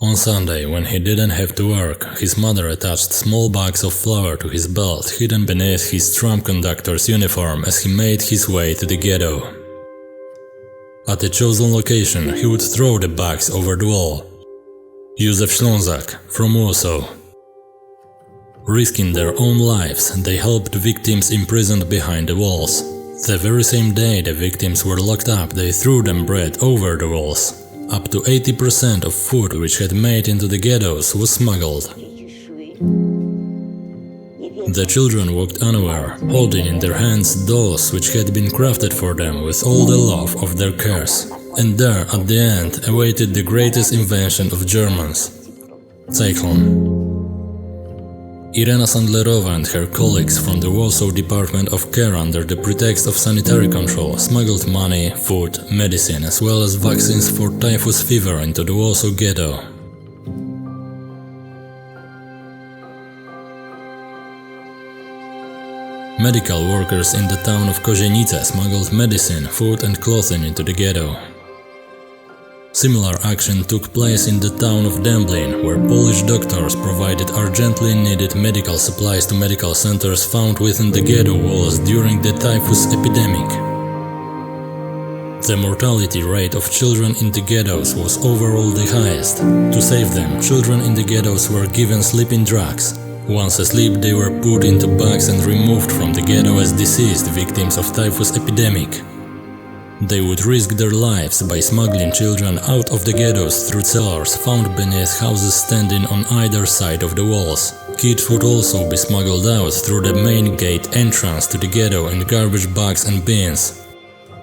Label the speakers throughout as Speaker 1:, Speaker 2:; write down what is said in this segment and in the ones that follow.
Speaker 1: On Sunday, when he didn't have to work, his mother attached small bags of flour to his belt, hidden beneath his tram conductor's uniform as he made his way to the ghetto. At a chosen location, he would throw the bags over the wall. Józef Ślązak, from Warsaw. Risking their own lives, they helped victims imprisoned behind the walls. The very same day the victims were locked up, they threw them bread over the walls. Up to 80% of food which had made into the ghettos was smuggled. The children walked unaware, holding in their hands dolls which had been crafted for them with all the love of their cares. And there, at the end, awaited the greatest invention of Germans – Zyklon. Irena Sandlerova and her colleagues from the Warsaw Department of Care, under the pretext of sanitary control, smuggled money, food, medicine, as well as vaccines for typhus fever into the Warsaw ghetto. Medical workers in the town of Kozienice smuggled medicine, food and clothing into the ghetto. Similar action took place in the town of Dęblin, where Polish doctors provided urgently needed medical supplies to medical centers found within the ghetto walls during the typhus epidemic. The mortality rate of children in the ghettos was overall the highest. To save them, children in the ghettos were given sleeping drugs. Once asleep, they were put into bags and removed from the ghetto as deceased victims of typhus epidemic. They would risk their lives by smuggling children out of the ghettos through cellars found beneath houses standing on either side of the walls. Kids would also be smuggled out through the main gate entrance to the ghetto in garbage bags and bins.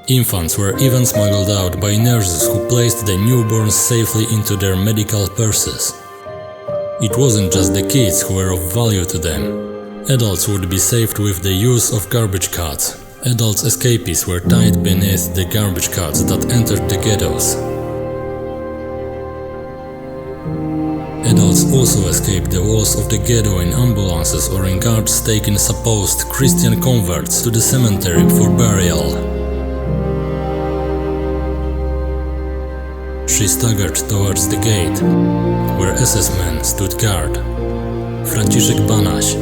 Speaker 1: Infants were even smuggled out by nurses who placed the newborns safely into their medical purses. It wasn't just the kids who were of value to them. Adults would be saved with the use of garbage carts. Adult escapees were tied beneath the garbage carts that entered the ghettos. Adults also escaped the walls of the ghetto in ambulances or in carts taking supposed Christian converts to the cemetery for burial. She staggered towards the gate, where SS men stood guard. Franciszek Banaś,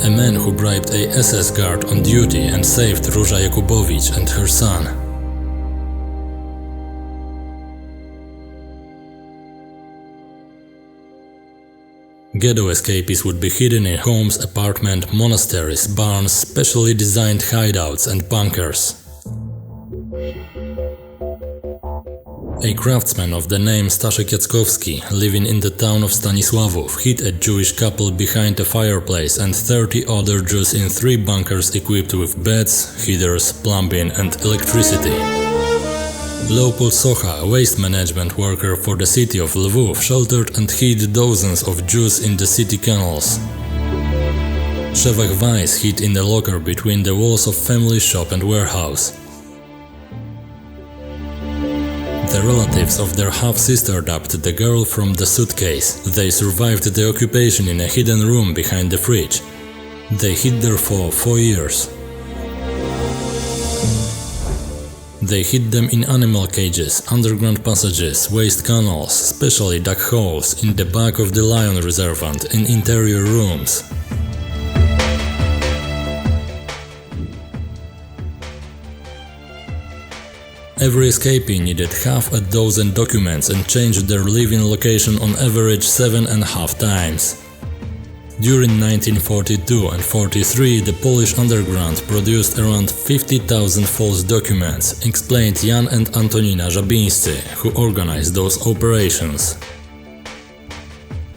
Speaker 1: a man who bribed a SS guard on duty and saved Róża Jakubowicz and her son. Ghetto escapees would be hidden in homes, apartments, monasteries, barns, specially designed hideouts and bunkers. A craftsman of the name Staszek Jackowski, living in the town of Stanisławów, hid a Jewish couple behind a fireplace and 30 other Jews in 3 bunkers equipped with beds, heaters, plumbing and electricity. Leopold Socha, a waste management worker for the city of Lwów, sheltered and hid dozens of Jews in the city canals. Szewak Weiss hid in the locker between the walls of family shop and warehouse. The relatives of their half-sister dubbed the girl from the suitcase. They survived the occupation in a hidden room behind the fridge. They hid there for 4 years. They hid them in animal cages, underground passages, waste canals, specially dug holes in the back of the lion reservoir, in interior rooms. Every escapee needed half a dozen documents and changed their living location on average 7.5 times. During 1942 and 43, the Polish underground produced around 50,000 false documents, explained Jan and Antonina Żabińscy, who organized those operations.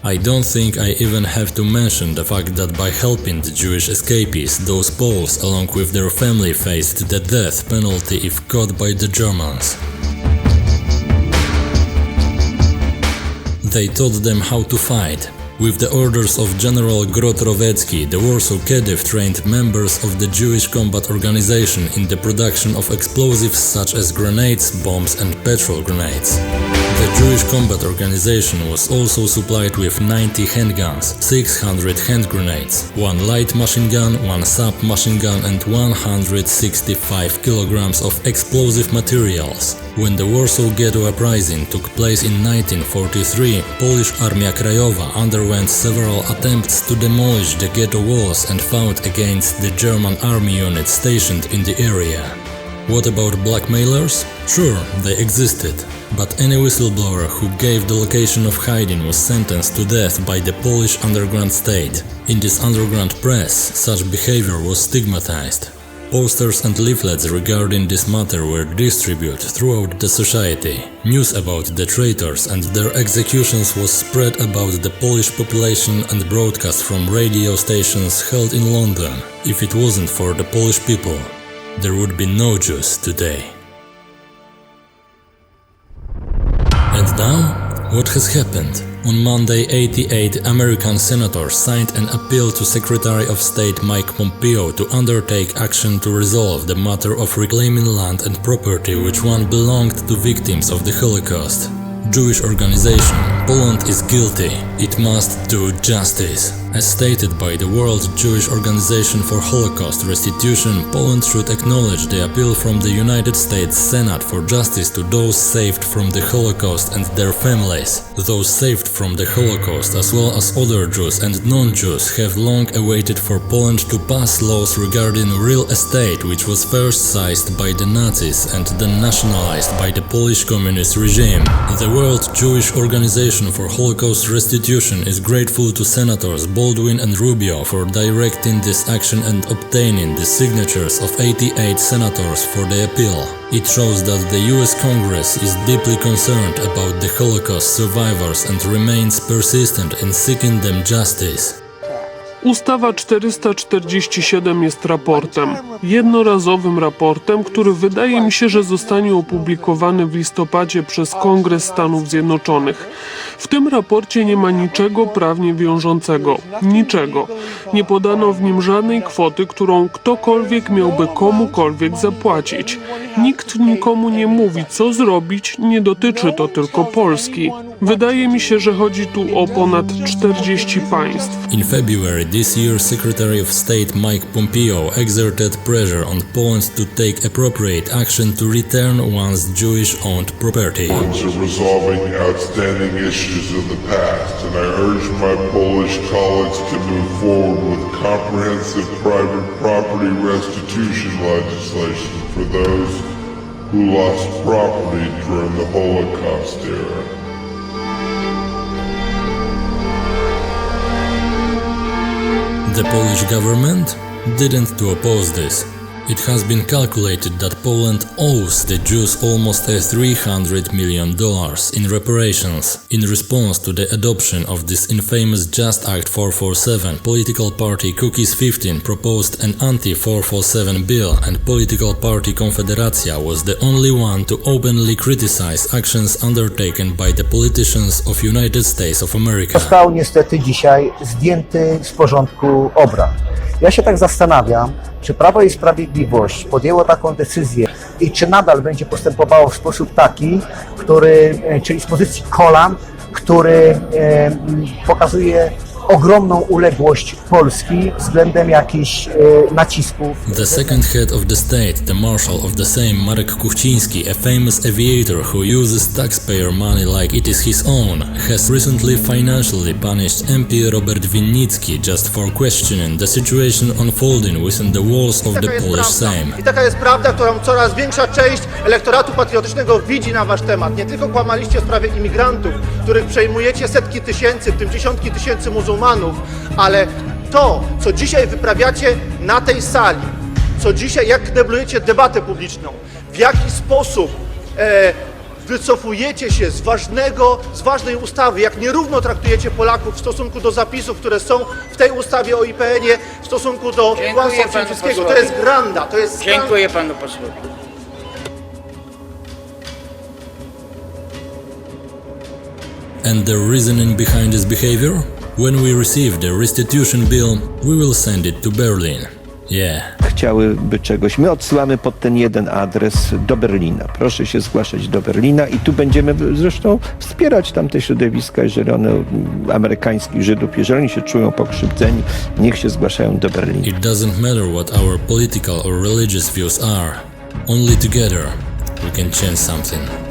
Speaker 1: I don't think I even have to mention the fact that by helping the Jewish escapees, those Poles, along with their family, faced the death penalty if caught by the Germans. They taught them how to fight. With the orders of General Grot-Rowecki, the Warsaw Khedive trained members of the Jewish Combat Organization in the production of explosives such as grenades, bombs and petrol grenades. The Jewish Combat Organization was also supplied with 90 handguns, 600 hand grenades, 1 light machine gun, 1 submachine gun and 165 kilograms of explosive materials. When the Warsaw Ghetto Uprising took place in 1943, Polish Armia Krajowa underwent several attempts to demolish the ghetto walls and fought against the German army units stationed in the area. What about blackmailers? Sure, they existed, but any whistleblower who gave the location of hiding was sentenced to death by the Polish underground state. In this underground press, such behavior was stigmatized. Posters and leaflets regarding this matter were distributed throughout the society. News about the traitors and their executions was spread about the Polish population and broadcast from radio stations held in London. If it wasn't for the Polish people, there would be no Jews today. And now, what has happened? On Monday, 88 American senators signed an appeal to Secretary of State Mike Pompeo to undertake action to resolve the matter of reclaiming land and property which once belonged to victims of the Holocaust. Jewish organization, Poland is guilty, it must do justice. As stated by the World Jewish Organization for Holocaust Restitution, Poland should acknowledge the appeal from the United States Senate for justice to those saved from the Holocaust and their families. Those saved from the Holocaust, as well as other Jews and non-Jews, have long awaited for Poland to pass laws regarding real estate, which was first seized by the Nazis and then nationalized by the Polish communist regime. The World Jewish Organization for Holocaust Restitution is grateful to Senators Baldwin and Rubio for directing this action and obtaining the signatures of 88 senators for the appeal. It shows that the US Congress is deeply concerned about the Holocaust survivors and remains persistent in seeking them justice.
Speaker 2: Ustawa 447 jest raportem, jednorazowym raportem, który wydaje mi się, że zostanie opublikowany w listopadzie przez Kongres Stanów Zjednoczonych. W tym raporcie nie ma niczego prawnie wiążącego, niczego. Nie podano w nim żadnej kwoty, którą ktokolwiek miałby komukolwiek zapłacić. Nikt nikomu nie mówi, co zrobić, nie dotyczy to tylko Polski. Wydaje mi się, że chodzi tu o ponad 40 państw.
Speaker 1: In February this year, Secretary of State Mike Pompeo exerted pressure on Poland to take appropriate action to return one's Jewish-owned property.
Speaker 3: To resolving outstanding issues of the past, and I urge my Polish colleagues to move forward with comprehensive private property restitution legislation for those who lost property during the Holocaust era.
Speaker 1: The Polish government didn't oppose this. It has been calculated that Poland owes the Jews almost $300 million in reparations. In response to the adoption of this infamous Just Act 447, political party Kukiz 15 proposed an anti-447 bill, and political party Konfederacja was the only one to openly criticize actions undertaken by the politicians of United States of America.
Speaker 4: Został niestety dzisiaj zdjęty z porządku obrad. Ja się tak zastanawiam, czy Prawo i Sprawiedliwość podjęło taką decyzję i czy nadal będzie postępowało w sposób taki, czyli z pozycji kolan, który pokazuje ogromną uległość Polski względem jakichś nacisków.
Speaker 1: The second head of the state, the marshal of the same, Marek Kuchciński, a famous aviator who uses taxpayer money like it is his own, has recently financially punished MP Robert Winnicki just for questioning the situation unfolding within the walls of the Polish Sejm.
Speaker 5: I taka jest prawda, którą coraz większa część elektoratu patriotycznego widzi na wasz temat. Nie tylko kłamaliście w sprawie imigrantów, których przejmujecie setki tysięcy, w tym dziesiątki tysięcy muzułmanów, ale to, co dzisiaj wyprawiacie na tej sali, co dzisiaj, jak kneblujecie debatę publiczną, w jaki sposób wycofujecie się z ważnej ustawy, jak nierówno traktujecie Polaków w stosunku do zapisów, które są w tej ustawie o IPN-ie, w stosunku do kłamstwa Przemyskiego. To jest granda, to jest skandal.
Speaker 6: Dziękuję panu posłowi.
Speaker 1: And the reasoning behind this behavior? When we receive the restitution bill, we will send it to Berlin. Yeah.
Speaker 6: chciałyby czegoś. My odsyłamy pod ten jeden adres do Berlina. Proszę się zgłaszać do Berlina i tu będziemy zresztą wspierać tamte środowiska, jeżeli one, amerykańskich Żydów, jeżeli oni się czują pokrzywdzeni, niech się zgłaszają do Berlina.
Speaker 1: It doesn't matter what our political or religious views are. Only together we can change something.